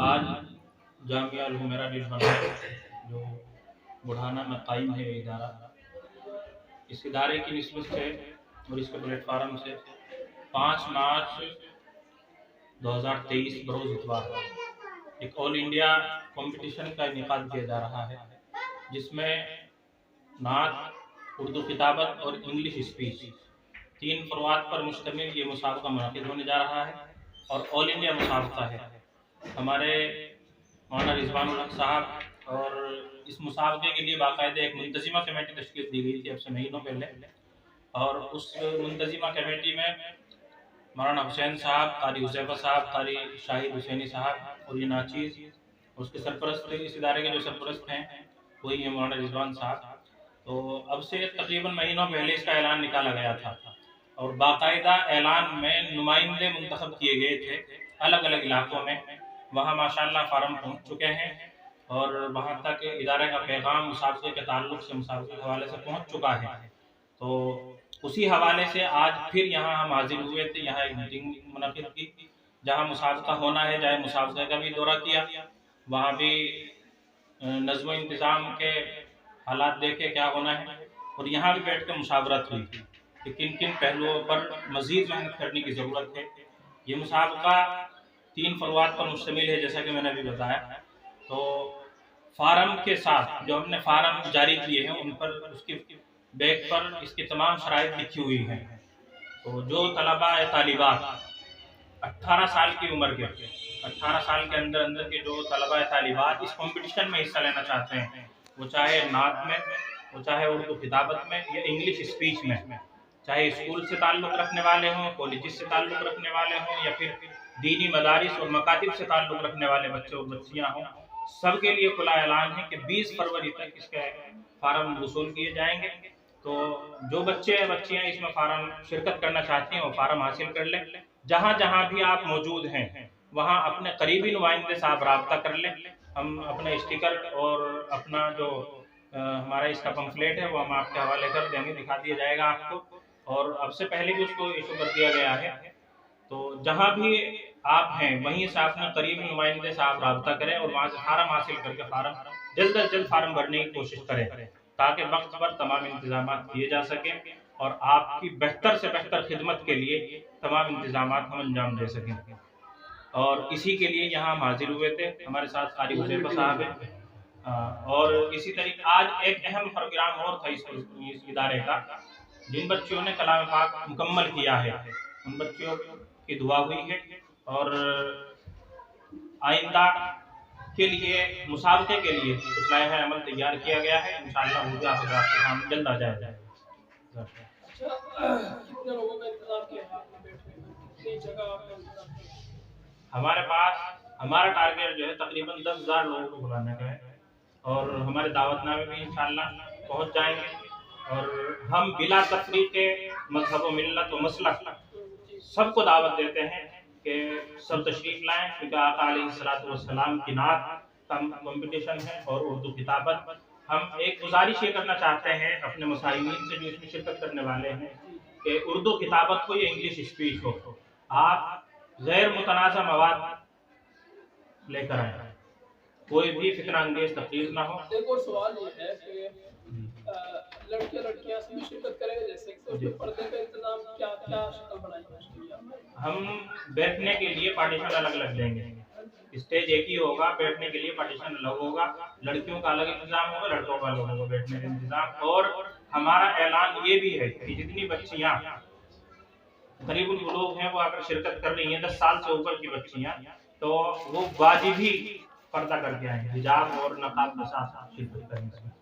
आज जामिया अल हुमैरा जो बुढ़ाना में कायम है इदारा, इस इदारे की निस्बत से और इसके प्लेटफार्म से 5 मार्च 2023 बरोज़ इतवार एक ऑल इंडिया कंपटीशन का इनेकाद किया जा रहा है, जिसमें नात, उर्दू किताबत और इंग्लिश स्पीच 3 फरवात पर मुश्तमिल ये मुसाबका मुनाकिद होने जा रहा है और ऑल इंडिया मुसाबका है। हमारे मौलाना रिजवानुल हक साहब और इस मुसाबके के लिए बाकायदा एक मुंतजिमा कमेटी तश्कील दी गई थी अब से महीनों पहले, और उस मुंतजिमा कमेटी में मौलाना हुसैन साहब, कारी हुसैफा साहब, कारी शाहिद हुसैनी साहब और ये नाचीज़, उसके सरपरस्त इस इदारे के जो सरपरस्त हैं वही है मौलाना रिजवान साहब। तो अब से तकरीबन महीनों पहले इसका ऐलान निकाला गया था और बाकायदा ऐलान में नुमाइंदे मुंतखब किए गए थे अलग अलग इलाकों में। वहाँ माशाल्लाह फार्म पहुँच चुके हैं और वहाँ तक इदारे का पैगाम मुसाबके के ताल्लुक से, मुसाबके के हवाले से पहुँच चुका है। तो उसी हवाले से आज फिर यहाँ हम हाजिर हुए थे, यहाँ एक मीटिंग मुनक़िद की जहाँ मुसाबका होना है, जहाँ मुसाबके का भी दौरा किया, वहाँ भी नज़्म इंतज़ाम के हालात देखे क्या होना है और यहाँ भी बैठ कर मुशावरत हुई कि किन किन पहलुओं पर मज़ीद मेहनत करने की ज़रूरत है। ये मुसाबका 3 फरवात पर मुश्तमिल है जैसा कि मैंने अभी बताया। तो फार्म के साथ जो हमने फार्म जारी किए हैं उन पर, उसके बैग पर इसकी तमाम शराइत लिखी हुई हैं। तो जो तलबा या तालिबात 18 साल की उम्र के, 18 साल के अंदर अंदर के जो तलबा या तालिबात इस कंपटीशन में हिस्सा लेना चाहते हैं, वो चाहे नात में, वो चाहे उर्दू किताबत में या इंग्लिश स्पीच में, चाहे स्कूल से ताल्लुक़ रखने वाले हों, कॉलेज से ताल्लुक़ रखने वाले हों या फिर दीनी मदारिस और मकातिब से ताल्लुक़ रखने वाले बच्चे और बच्चियाँ हों, सबके लिए खुला ऐलान है कि 20 फरवरी तक इसके फार्म वसूल किए जाएंगे। तो जो बच्चे या बच्चियाँ इसमें फार्म शिरकत करना चाहती हैं वो फार्म हासिल कर लें। जहाँ जहाँ भी आप मौजूद हैं वहाँ अपने करीबी नुमाइंदे साहब रब्ता कर लें। हम अपने स्टिकर और अपना जो हमारा इसका पम्फलेट है वो हम आपके हवाले कर देंगे, दिखा दिया जाएगा आपको, और अब से पहले भी उसको इशू कर दिया गया है। तो जहाँ भी आप हैं वहीं से अपने करीबी नुमाइंदे से आप रब्ता करें और वहाँ से फार्म हासिल करके फार्म जल्द अज जल्द फार्म भरने की कोशिश करें ताकि वक्त पर तमाम इंतजाम किए जा सकें और आपकी बेहतर से बेहतर खिदमत के लिए तमाम इंतजाम हम अंजाम दे सकें। और इसी के लिए यहाँ हम हाजिर हुए थे। हमारे साथ कारी हुसैफा साहब हैं और इसी तरीके आज एक अहम प्रोग्राम और था इस इदारे का। जिन बच्चियों ने कलाम पाक मुकम्मल किया है उन बच्चियों की दुआ हुई है और आइंदा के लिए, मुसाबके के लिए कुछ लाइहा अमल तैयार किया गया है। इंशाअल्लाह होगा आपके सामने जल्द आ जाएगा। हमारे पास हमारा टारगेट जो है तकरीबन 10,000 लोगों को बुलाने का है और हमारे दावतनामे भी इंशाअल्लाह पहुंच जाएंगे और हम बिला तफरीक़ मज़हब व मिल्लत व मसलक सबको दावत देते हैं कि सब तशरीफ़ लाएँ, क्योंकि आका अलैहिस्सलातु वस्सलाम की नात का कंपटीशन है और उर्दू किताबत। हम एक गुजारिश ये करना चाहते हैं अपने मुसाहिमीन से जो इसमें शिरकत करने वाले हैं कि उर्दू किताबत हो या इंग्लिश स्पीच हो, आप गैर मुतनाज़ा मवाद लेकर आए, कोई भी फिक्र अंगेज तकरीर ना हो। एक और सवाल ये है कि लड़कियां सभी शिरकत करेंगे, जैसे कि पर्दे का इंतजाम क्या क्या शक्ल बनाएंगे? हम बैठने के लिए पार्टीशन अलग अलग देंगे, स्टेज एक ही होगा, बैठने के लिए पार्टीशन अलग होगा, लड़कियों का अलग इंतजाम होगा, लड़कों का अलग होगा बैठने का इंतजाम। और हमारा ऐलान ये भी है कि जितनी बच्चियाँ करीबुल बुलूग हैं वो अगर शिरकत कर रही हैं 10 साल से ऊपर की बच्चियाँ, तो वो वाजिबी पर्दा करके आए, हिजाब और नकाब के साथ शिरकत करेंगे।